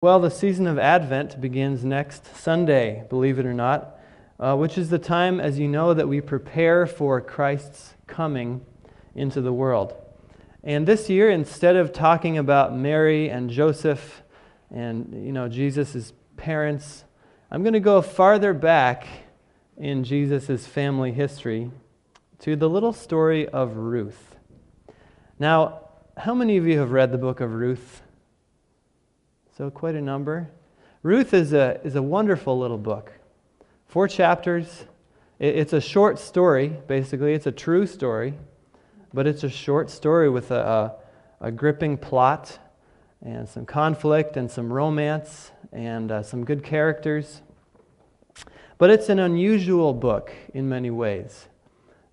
Well, the season of Advent begins next Sunday, believe it or not, which is the time, as you know, that we prepare for Christ's coming into the world. And this year, instead of talking about Mary and Joseph and, Jesus' parents, I'm going to go farther back in Jesus' family history to the little story of Ruth. Now, how many of you have read the book of Ruth? So quite a number. Ruth is a wonderful little book. 4 chapters. It's a short story, basically. It's a true story, but it's a short story with a gripping plot and some conflict and some romance and some good characters. But it's an unusual book in many ways.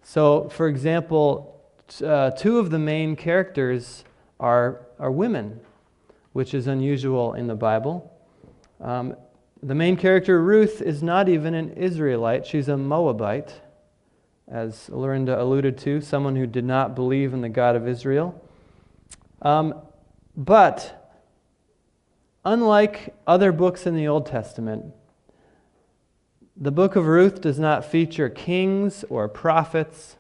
So, for example, 2 of the main characters are women, which is unusual in the Bible. The main character, Ruth, is not even an Israelite. She's a Moabite, as Lorinda alluded to, someone who did not believe in the God of Israel. But unlike other books in the Old Testament, the book of Ruth does not feature kings or prophets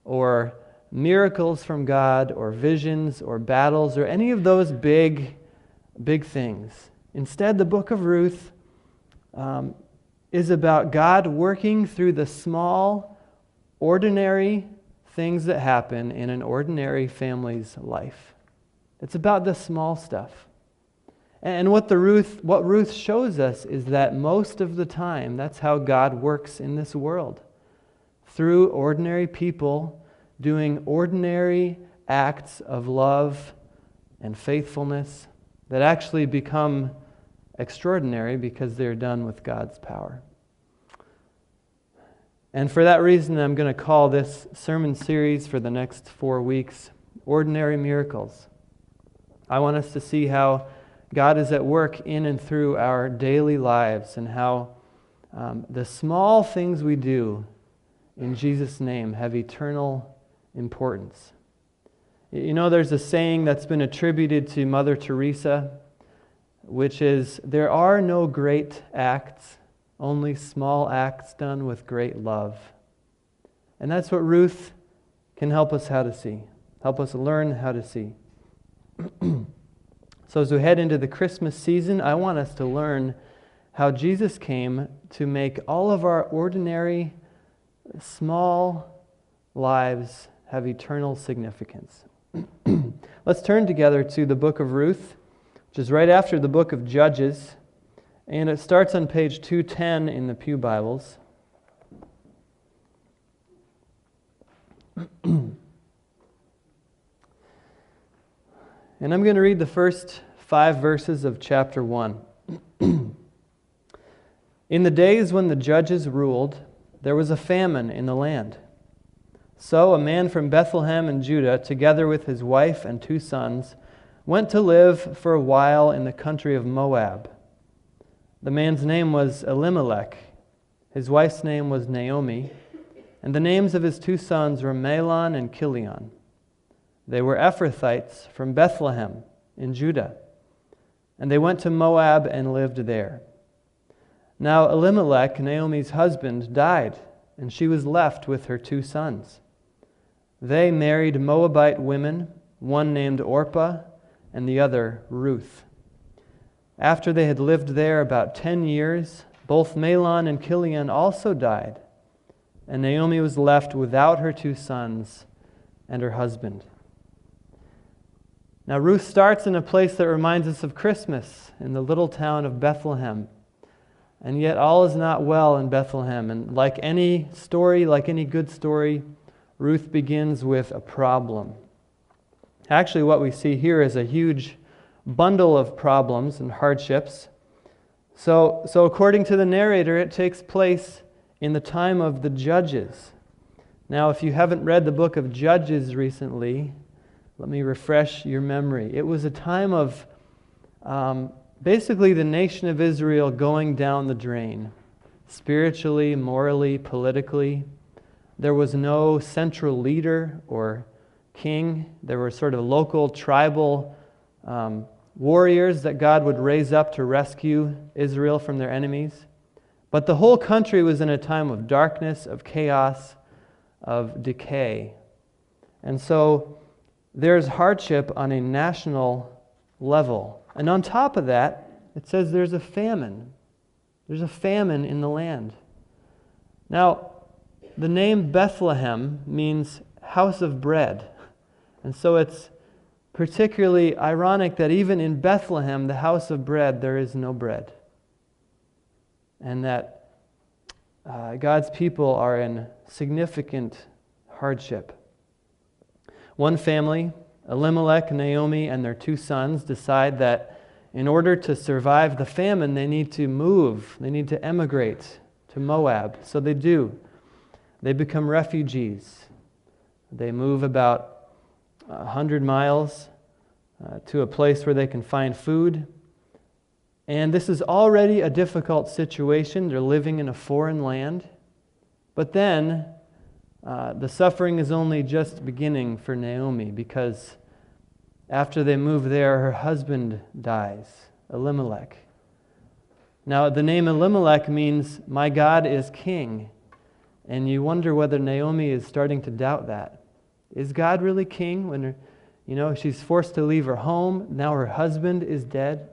or miracles from God or visions or battles or any of those big things. Instead, the book of Ruth is about God working through the small, ordinary things that happen in an ordinary family's life. It's about the small stuff. And what Ruth shows us is that most of the time, that's how God works in this world. Through ordinary people doing ordinary acts of love and faithfulness that actually become extraordinary because they're done with God's power. And for that reason, I'm going to call this sermon series for the next 4 weeks, Ordinary Miracles. I want us to see how God is at work in and through our daily lives and how the small things we do in Jesus' name have eternal importance. You know, there's a saying that's been attributed to Mother Teresa, which is, there are no great acts, only small acts done with great love. And that's what Ruth can help us help us learn how to see. So as we head into the Christmas season, I want us to learn how Jesus came to make all of our ordinary, small lives have eternal significance. Let's turn together to the book of Ruth, which is right after the book of Judges, and it starts on page 210 in the Pew Bibles. And I'm going to read the first 5 verses of chapter 1. In the days when the judges ruled, there was a famine in the land. So a man from Bethlehem in Judah, together with his wife and 2 sons, went to live for a while in the country of Moab. The man's name was Elimelech. His wife's name was Naomi, and the names of his 2 sons were Mahlon and Chilion. They were Ephrathites from Bethlehem in Judah, and they went to Moab and lived there. Now Elimelech, Naomi's husband, died, and she was left with her 2 sons. They married Moabite women, one named Orpah and the other Ruth. After they had lived there about 10 years, both Mahlon and Chilion also died, and Naomi was left without her 2 sons and her husband. Now Ruth starts in a place that reminds us of Christmas, in the little town of Bethlehem. And yet all is not well in Bethlehem. And like any story, like any good story, Ruth begins with a problem. Actually, what we see here is a huge bundle of problems and hardships. So according to the narrator, it takes place in the time of the Judges. Now, if you haven't read the book of Judges recently, let me refresh your memory. It was a time of basically the nation of Israel going down the drain, spiritually, morally, politically. There was no central leader or king. There were sort of local tribal warriors that God would raise up to rescue Israel from their enemies. But the whole country was in a time of darkness, of chaos, of decay. And so there's hardship on a national level. And on top of that, it says there's a famine. There's a famine in the land. Now, the name Bethlehem means house of bread. And so it's particularly ironic that even in Bethlehem, the house of bread, there is no bread. And that God's people are in significant hardship. One family, Elimelech, Naomi, and their 2 sons, decide that in order to survive the famine, they need to move. They need to emigrate to Moab. So they do. They become refugees. They move about 100 miles to a place where they can find food. And this is already a difficult situation. They're living in a foreign land. But then the suffering is only just beginning for Naomi, because after they move there, her husband dies, Elimelech. Now, the name Elimelech means, my God is king. And you wonder whether Naomi is starting to doubt that. Is God really king when she's forced to leave her home? Now her husband is dead.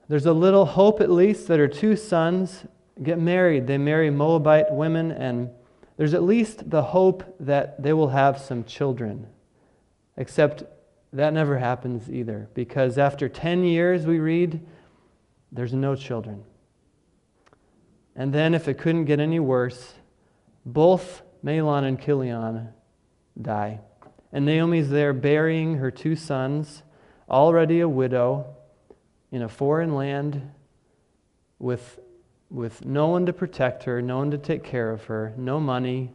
There's a little hope, at least, that her 2 sons get married. They marry Moabite women, and there's at least the hope that they will have some children. Except that never happens either, because after 10 years, we read, there's no children. And then, if it couldn't get any worse, both Mahlon and Chilion die. And Naomi's there burying her 2 sons, already a widow, in a foreign land with no one to protect her, no one to take care of her, no money.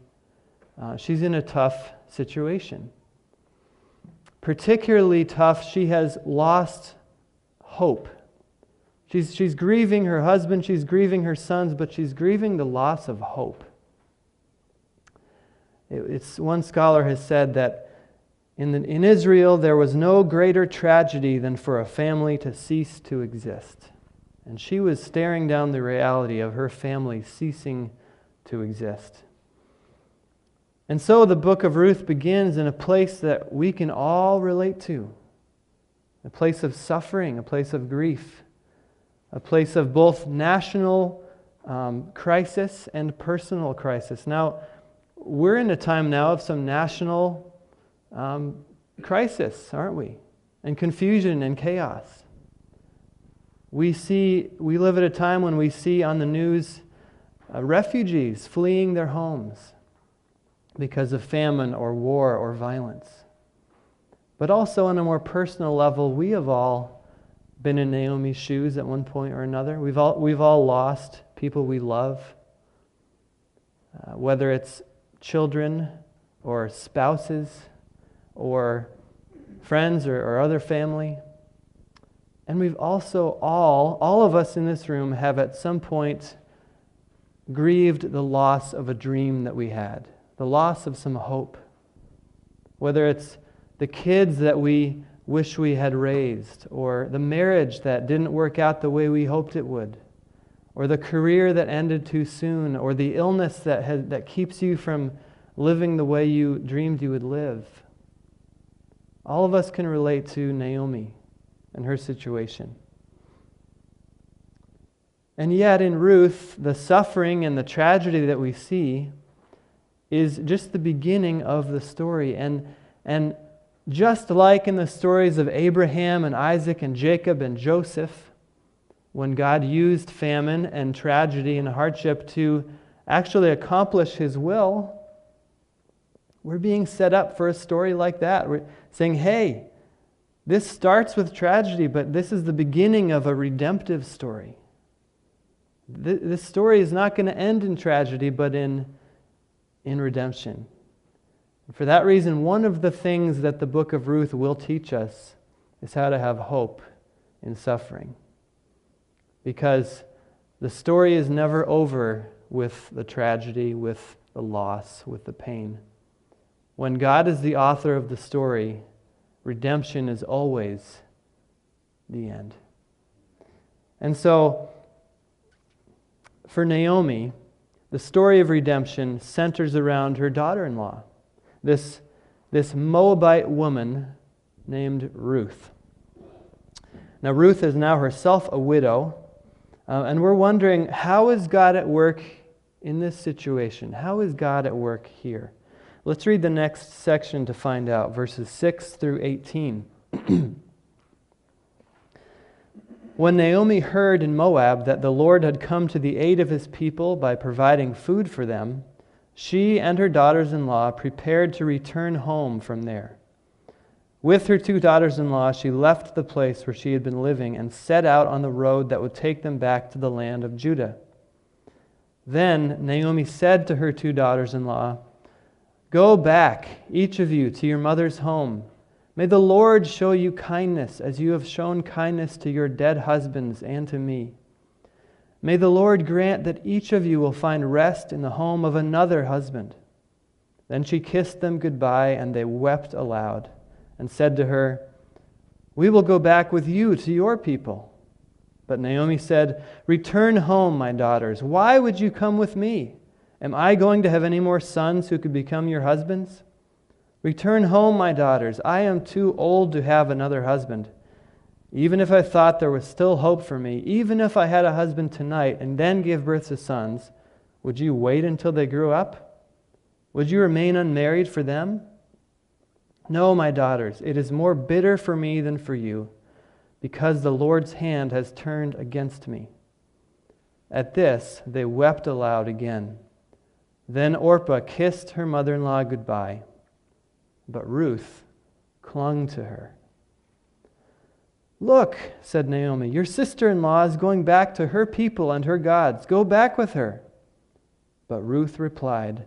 She's in a tough situation. Particularly tough, she has lost hope. She's grieving her husband, she's grieving her sons, but she's grieving the loss of hope. One scholar has said that in Israel, there was no greater tragedy than for a family to cease to exist. And she was staring down the reality of her family ceasing to exist. And so the book of Ruth begins in a place that we can all relate to. A place of suffering, a place of grief, a place of both national crisis and personal crisis. Now, we're in a time now of some national crisis, aren't we? And confusion and chaos. We live at a time when we see on the news refugees fleeing their homes because of famine or war or violence. But also on a more personal level, we have all been in Naomi's shoes at one point or another. We've all lost people we love, whether it's children or spouses or friends or other family. And we've also all of us in this room have at some point grieved the loss of a dream that we had, the loss of some hope. Whether it's the kids that we wish we had raised, or the marriage that didn't work out the way we hoped it would, or the career that ended too soon, or the illness that keeps you from living the way you dreamed you would live. All of us can relate to Naomi and her situation. And yet in Ruth, the suffering and the tragedy that we see is just the beginning of the story. And just like in the stories of Abraham and Isaac and Jacob and Joseph, when God used famine and tragedy and hardship to actually accomplish His will, we're being set up for a story like that. We're saying, hey, this starts with tragedy, but this is the beginning of a redemptive story. This story is not going to end in tragedy, but in redemption. For that reason, one of the things that the book of Ruth will teach us is how to have hope in suffering. Because the story is never over with the tragedy, with the loss, with the pain. When God is the author of the story, redemption is always the end. And so, for Naomi, the story of redemption centers around her daughter-in-law, this Moabite woman named Ruth. Now, Ruth is now herself a widow, and we're wondering, how is God at work in this situation? How is God at work here? Let's read the next section to find out, verses 6 through 18. When Naomi heard in Moab that the Lord had come to the aid of his people by providing food for them, she and her daughters-in-law prepared to return home from there. With her 2 daughters-in-law, she left the place where she had been living and set out on the road that would take them back to the land of Judah. Then Naomi said to her 2 daughters-in-law, "Go back, each of you, to your mother's home. May the Lord show you kindness as you have shown kindness to your dead husbands and to me. May the Lord grant that each of you will find rest in the home of another husband." Then she kissed them goodbye, and they wept aloud and said to her, "We will go back with you to your people." But Naomi said, "Return home, my daughters. Why would you come with me? Am I going to have any more sons who could become your husbands? Return home, my daughters. I am too old to have another husband. Even if I thought there was still hope for me, even if I had a husband tonight and then gave birth to sons, would you wait until they grew up? Would you remain unmarried for them? No, my daughters, it is more bitter for me than for you, because the Lord's hand has turned against me." At this, they wept aloud again. Then Orpah kissed her mother-in-law goodbye, but Ruth clung to her. "Look," said Naomi, "your sister-in-law is going back to her people and her gods. Go back with her." But Ruth replied,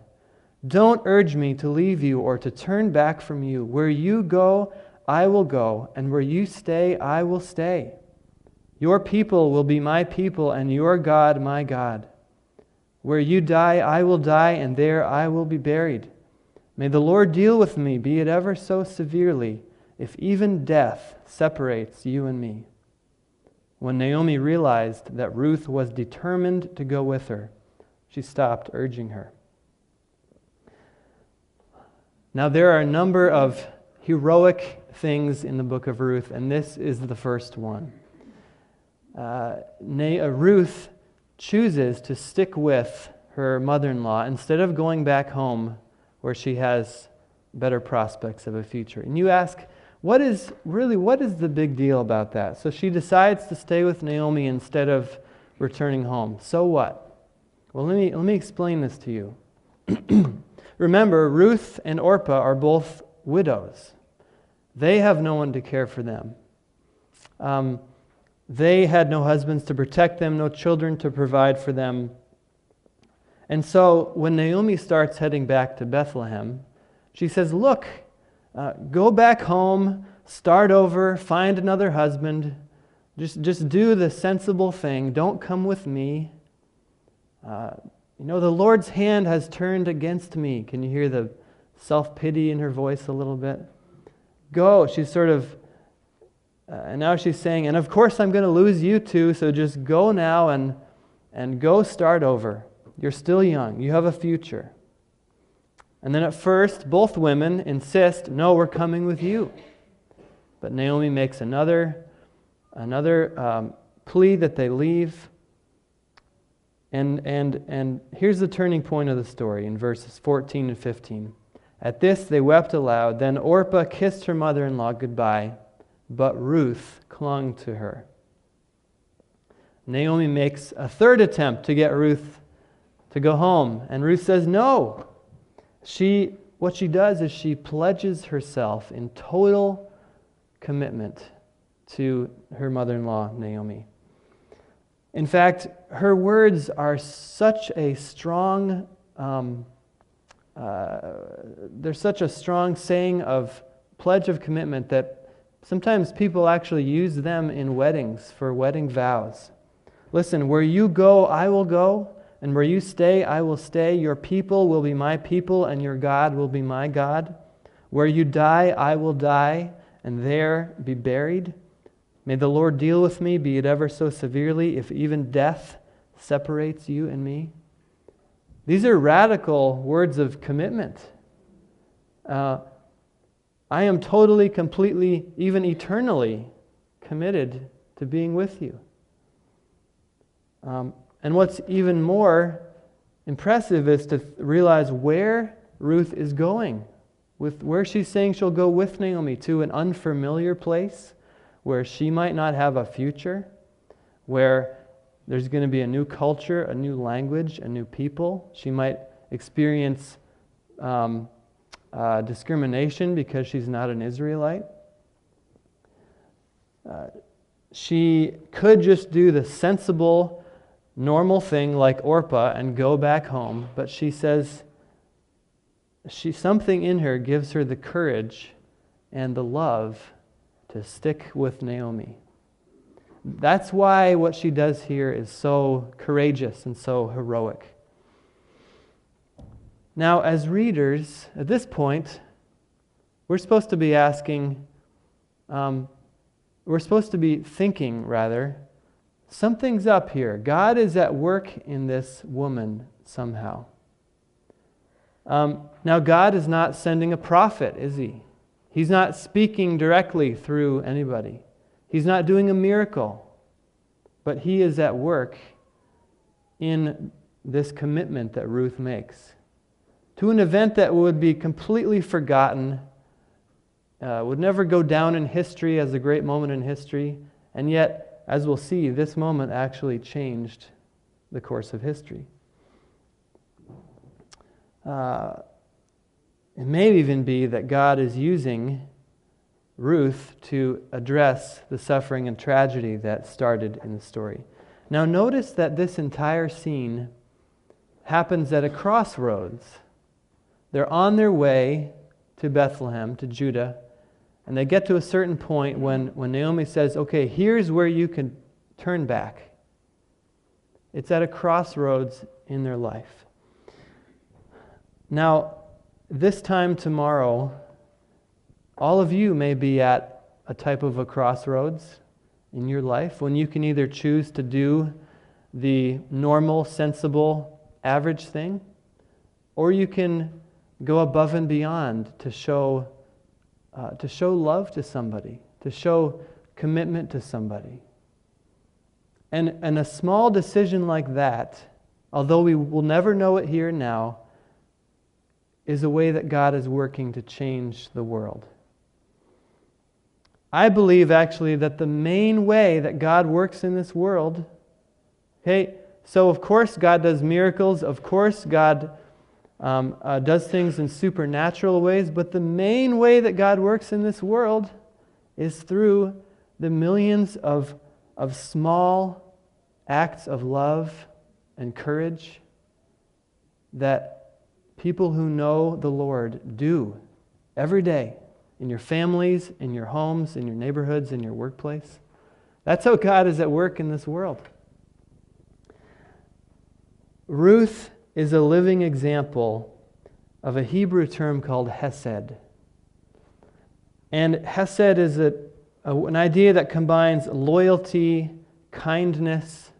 "Don't urge me to leave you or to turn back from you. Where you go, I will go, and where you stay, I will stay. Your people will be my people, and your God my God. Where you die, I will die, and there I will be buried. May the Lord deal with me, be it ever so severely, if even death separates you and me." When Naomi realized that Ruth was determined to go with her, she stopped urging her. Now, there are a number of heroic things in the book of Ruth, and this is the first one. Ruth chooses to stick with her mother-in-law instead of going back home where she has better prospects of a future. And you ask, what is the big deal about that? So she decides to stay with Naomi instead of returning home. So what? Well, let me explain this to you. Remember, Ruth and Orpah are both widows. They have no one to care for them. They had no husbands to protect them, no children to provide for them. And so when Naomi starts heading back to Bethlehem, she says, "Look, go back home, start over, find another husband. Just do the sensible thing. Don't come with me. The Lord's hand has turned against me." Can you hear the self-pity in her voice a little bit? Go. She's sort of, and now she's saying, and of course I'm going to lose you too, so just go now and go start over. You're still young. You have a future. And then at first, both women insist, "No, we're coming with you." But Naomi makes another plea that they leave. And here's the turning point of the story in verses 14 and 15. At this they wept aloud. Then Orpah kissed her mother-in-law goodbye, but Ruth clung to her. Naomi makes a third attempt to get Ruth to go home, and Ruth says no. What she does is she pledges herself in total commitment to her mother-in-law, Naomi. In fact, her words are such a strong, they're such a strong saying of pledge of commitment that sometimes people actually use them in weddings for wedding vows. Listen, where you go, I will go, and where you stay, I will stay. Your people will be my people, and your God will be my God. Where you die, I will die, and there be buried. May the Lord deal with me, be it ever so severely, if even death separates you and me. These are radical words of commitment. I am totally, completely, even eternally committed to being with you. And what's even more impressive is to realize where Ruth is going, with where she's saying she'll go with Naomi to an unfamiliar place where she might not have a future, where there's going to be a new culture, a new language, a new people. She might experience discrimination because she's not an Israelite. She could just do the sensible, normal thing like Orpah and go back home, but she says something in her gives her the courage and the love to stick with Naomi. That's why what she does here is so courageous and so heroic. Now, as readers, at this point, we're supposed to be asking, we're supposed to be thinking, rather, something's up here. God is at work in this woman somehow. Now, God is not sending a prophet, is He? He's not speaking directly through anybody. He's not doing a miracle. But He is at work in this commitment that Ruth makes to an event that would be completely forgotten, would never go down in history as a great moment in history, and yet, as we'll see, this moment actually changed the course of history. It may even be that God is using Ruth to address the suffering and tragedy that started in the story. Now notice that this entire scene happens at a crossroads. They're on their way to Bethlehem, to Judah, and they get to a certain point when Naomi says, okay, here's where you can turn back. It's at a crossroads in their life. Now, this time tomorrow, all of you may be at a type of a crossroads in your life when you can either choose to do the normal, sensible, average thing, or you can go above and beyond to show love to somebody, to show commitment to somebody. And a small decision like that, although we will never know it here and now, is a way that God is working to change the world. I believe actually that the main way that God works in this world, okay, so of course God does miracles, of course God does things in supernatural ways, but the main way that God works in this world is through the millions of small acts of love and courage that people who know the Lord do every day in your families, in your homes, in your neighborhoods, in your workplace. That's how God is at work in this world. Ruth is a living example of a Hebrew term called hesed. And hesed is an idea that combines loyalty, kindness,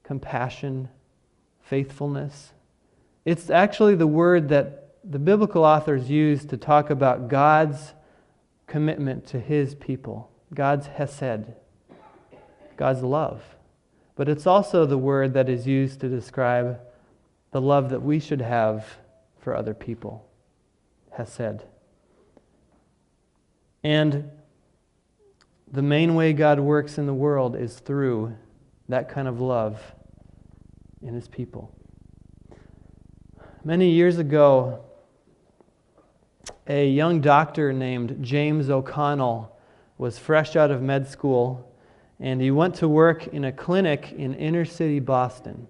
compassion, faithfulness. It's actually the word that the biblical authors use to talk about God's commitment to His people, God's hesed, God's love. But it's also the word that is used to describe the love that we should have for other people, hesed. And the main way God works in the world is through that kind of love in His people. Many years ago, a young doctor named James O'Connell was fresh out of med school, and he went to work in a clinic in inner city Boston.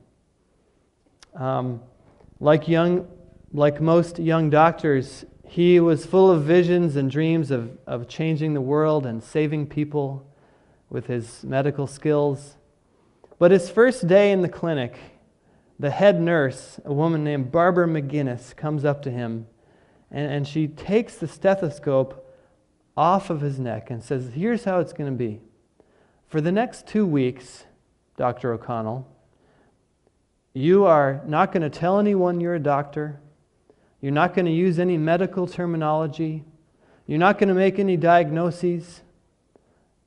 Like most young doctors, he was full of visions and dreams of changing the world and saving people with his medical skills. But his first day in the clinic, the head nurse, a woman named Barbara McGinnis, comes up to him and she takes the stethoscope off of his neck and says, here's how it's going to be. For the next 2 weeks, Dr. O'Connell, you are not going to tell anyone you're a doctor. You're not going to use any medical terminology. You're not going to make any diagnoses.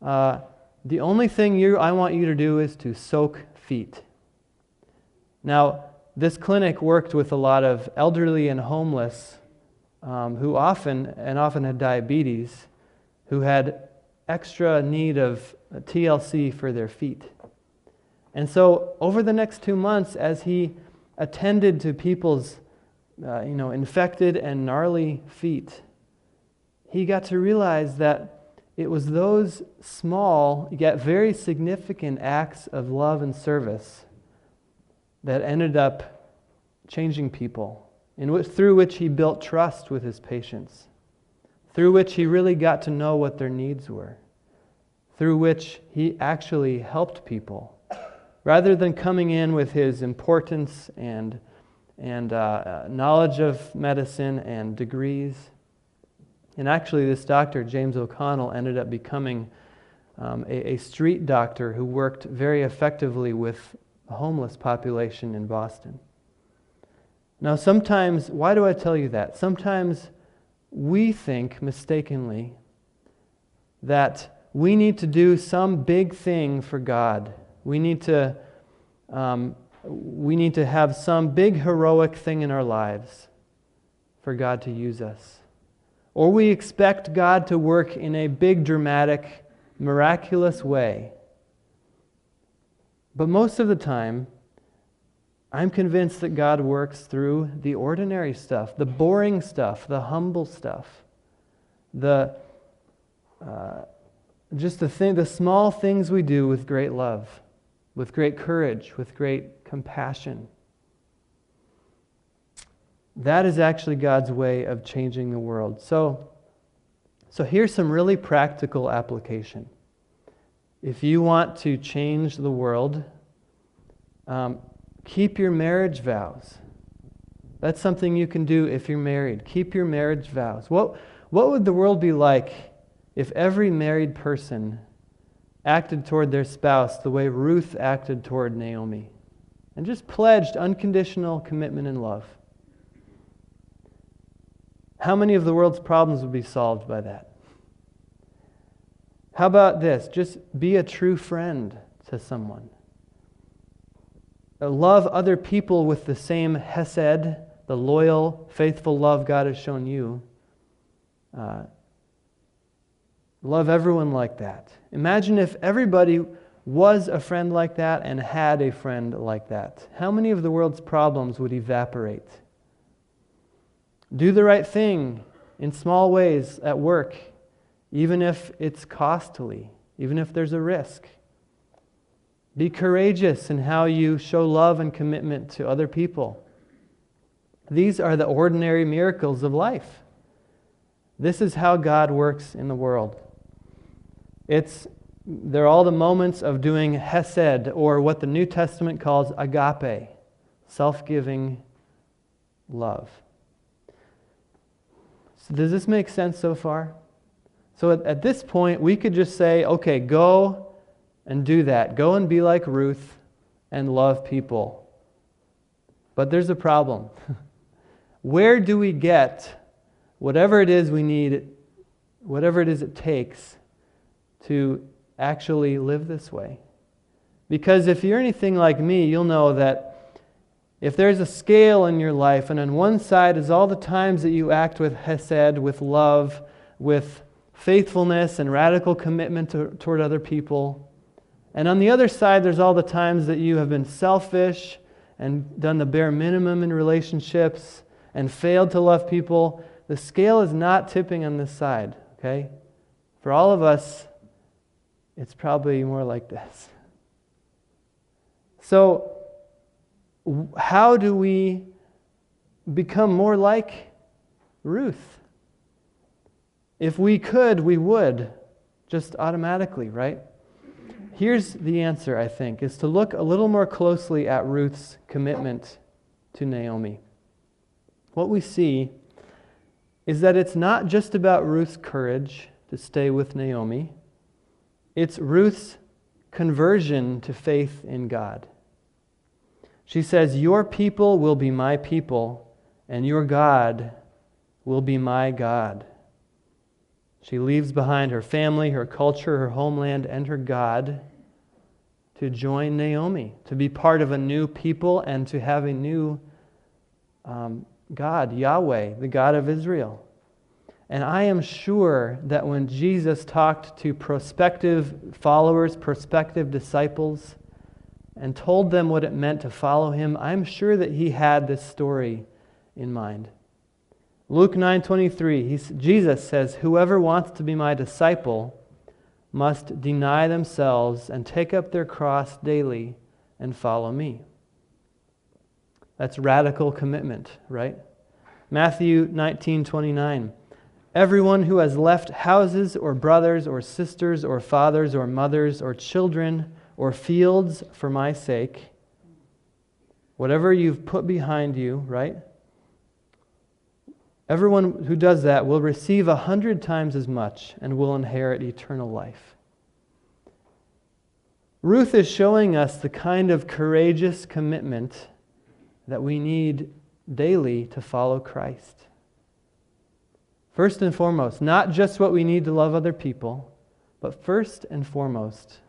The only thing I want you to do is to soak feet. Now, this clinic worked with a lot of elderly and homeless who often had diabetes, who had extra need of TLC for their feet. And so over the next 2 months, as he attended to people's infected and gnarly feet, he got to realize that it was those small yet very significant acts of love and service that ended up changing people, through which he built trust with his patients, through which he really got to know what their needs were, through which he actually helped people, rather than coming in with his importance and knowledge of medicine and degrees. And actually, this doctor, James O'Connell, ended up becoming a street doctor who worked very effectively with a homeless population in Boston. Now, sometimes, why do I tell you that? Sometimes we think mistakenly that we need to do some big thing for God. We need to have some big heroic thing in our lives for God to use us. Or we expect God to work in a big, dramatic, miraculous way. But most of the time, I'm convinced that God works through the ordinary stuff, the boring stuff, the humble stuff, the small things we do with great love, with great courage, with great compassion. That is actually God's way of changing the world. So here's some really practical application. If you want to change the world, keep your marriage vows. That's something you can do if you're married. Keep your marriage vows. What would the world be like if every married person acted toward their spouse the way Ruth acted toward Naomi and just pledged unconditional commitment and love? How many of the world's problems would be solved by that? How about this? Just be a true friend to someone. Love other people with the same hesed, the loyal, faithful love God has shown you. Love everyone like that. Imagine if everybody was a friend like that and had a friend like that. How many of the world's problems would evaporate? Do the right thing in small ways at work, even if it's costly, even if there's a risk. Be courageous in how you show love and commitment to other people. These are the ordinary miracles of life. This is how God works in the world. They're all the moments of doing hesed, or what the New Testament calls agape, self-giving love. So does this make sense so far? So at this point, we could just say, okay, go and do that. Go and be like Ruth and love people. But there's a problem. Where do we get whatever it is we need, whatever it is it takes to actually live this way? Because if you're anything like me, you'll know that if there's a scale in your life, and on one side is all the times that you act with hesed, with love, with faithfulness and radical commitment toward other people, and on the other side there's all the times that you have been selfish and done the bare minimum in relationships and failed to love people, the scale is not tipping on this side, okay? For all of us, it's probably more like this. So, how do we become more like Ruth? If we could, we would, just automatically, right? Here's the answer, I think, is to look a little more closely at Ruth's commitment to Naomi. What we see is that it's not just about Ruth's courage to stay with Naomi. It's Ruth's conversion to faith in God. She says, "Your people will be my people, and your God will be my God." She leaves behind her family, her culture, her homeland, and her God to join Naomi, to be part of a new people and to have a new God, Yahweh, the God of Israel. And I am sure that when Jesus talked to prospective followers, prospective disciples, and told them what it meant to follow him, I'm sure that he had this story in mind. Luke 9:23, Jesus says, "Whoever wants to be my disciple must deny themselves and take up their cross daily and follow me." That's radical commitment, right? Matthew 19:29, "Everyone who has left houses or brothers or sisters or fathers or mothers or children or fields for my sake," whatever you've put behind you, right? "Everyone who does that will receive 100 times as much and will inherit eternal life." Ruth is showing us the kind of courageous commitment that we need daily to follow Christ. First and foremost, not just what we need to love other people, but first and foremost,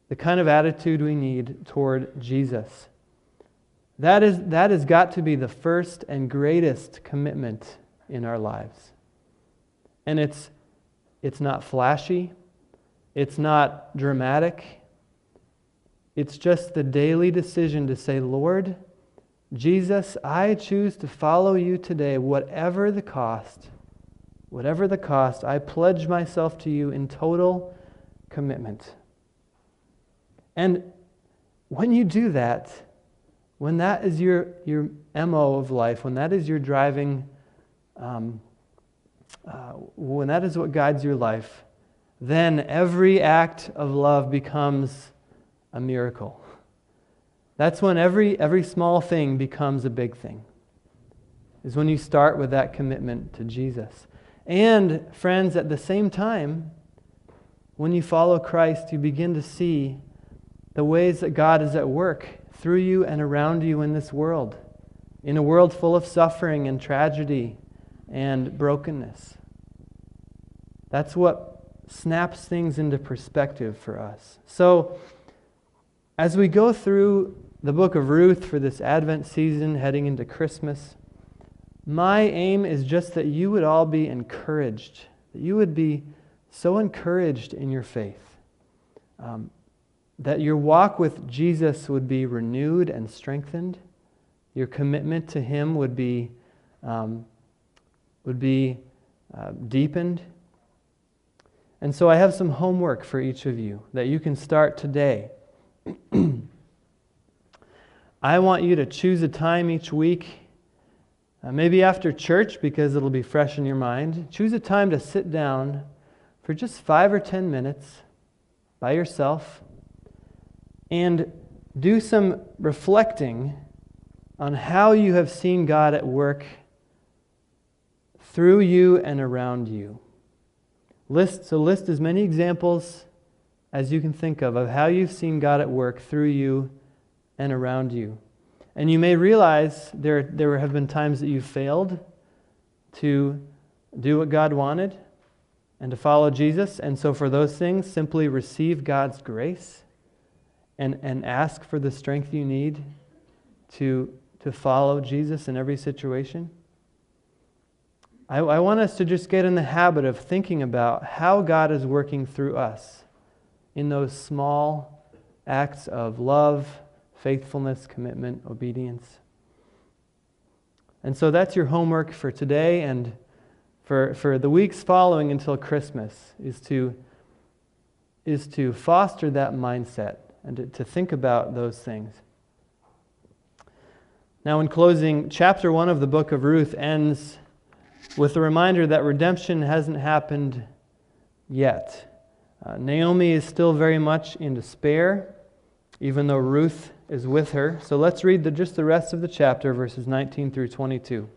the kind of attitude we need toward Jesus. That has got to be the first and greatest commitment in our lives. And it's not flashy. It's not dramatic. It's just the daily decision to say, "Lord, Jesus, I choose to follow you today, whatever the cost. Whatever the cost, I pledge myself to you in total commitment." And when you do that, when that is your MO of life, when that is your driving, when that is what guides your life, then every act of love becomes a miracle. That's when every small thing becomes a big thing, is when you start with that commitment to Jesus. And friends, at the same time, when you follow Christ, you begin to see the ways that God is at work through you and around you in this world, in a world full of suffering and tragedy and brokenness. That's what snaps things into perspective for us. So, as we go through the book of Ruth for this Advent season heading into Christmas, my aim is just that you would all be encouraged, that you would be so encouraged in your faith, that your walk with Jesus would be renewed and strengthened, your commitment to him would be deepened. And so I have some homework for each of you that you can start today. I want you to choose a time each week, maybe after church because it'll be fresh in your mind. Choose a time to sit down for just 5 or 10 minutes by yourself and do some reflecting on how you have seen God at work through you and around you. List as many examples as you can think of how you've seen God at work through you and around you. And you may realize there have been times that you failed to do what God wanted and to follow Jesus. And so for those things, simply receive God's grace and ask for the strength you need to follow Jesus in every situation. I want us to just get in the habit of thinking about how God is working through us in those small acts of love, faithfulness, commitment, obedience. And so that's your homework for today and for the weeks following until Christmas, is to foster that mindset and to think about those things. Now, in closing, chapter 1 of the book of Ruth ends with a reminder that redemption hasn't happened yet. Naomi is still very much in despair, even though Ruth is with her. So let's read just the rest of the chapter, verses 19 through 22.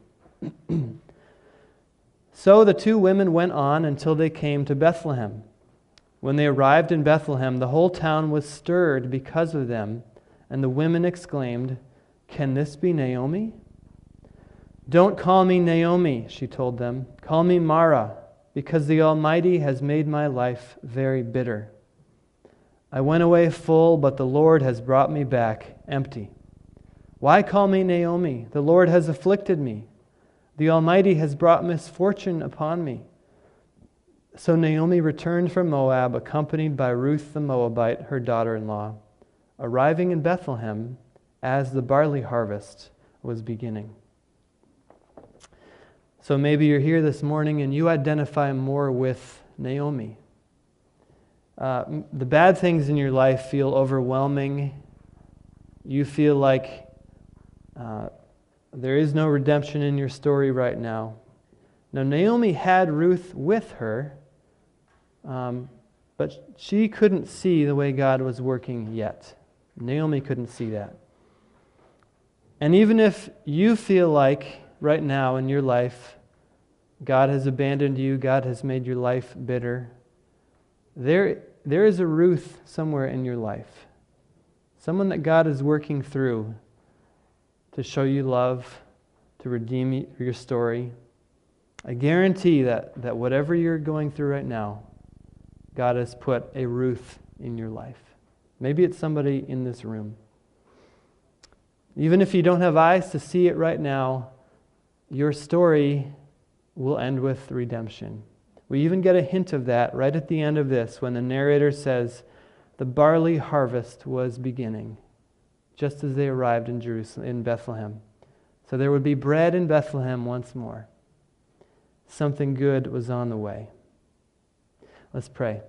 So the two women went on until they came to Bethlehem. When they arrived in Bethlehem, the whole town was stirred because of them, and the women exclaimed, "Can this be Naomi?" "Don't call me Naomi," she told them. "Call me Mara, because the Almighty has made my life very bitter. I went away full, but the Lord has brought me back empty. Why call me Naomi? The Lord has afflicted me. The Almighty has brought misfortune upon me." So Naomi returned from Moab, accompanied by Ruth the Moabite, her daughter-in-law, arriving in Bethlehem as the barley harvest was beginning. So maybe you're here this morning and you identify more with Naomi. The bad things in your life feel overwhelming. You feel like there is no redemption in your story right now. Now, Naomi had Ruth with her, but she couldn't see the way God was working yet. Naomi couldn't see that. And even if you feel like right now in your life, God has abandoned you, God has made your life bitter, there is a Ruth somewhere in your life. Someone that God is working through to show you love, to redeem your story. I guarantee that whatever you're going through right now, God has put a Ruth in your life. Maybe it's somebody in this room. Even if you don't have eyes to see it right now, your story will end with redemption. We even get a hint of that right at the end of this when the narrator says, "The barley harvest was beginning," just as they arrived in Jerusalem, in Bethlehem. So there would be bread in Bethlehem once more. Something good was on the way. Let's pray.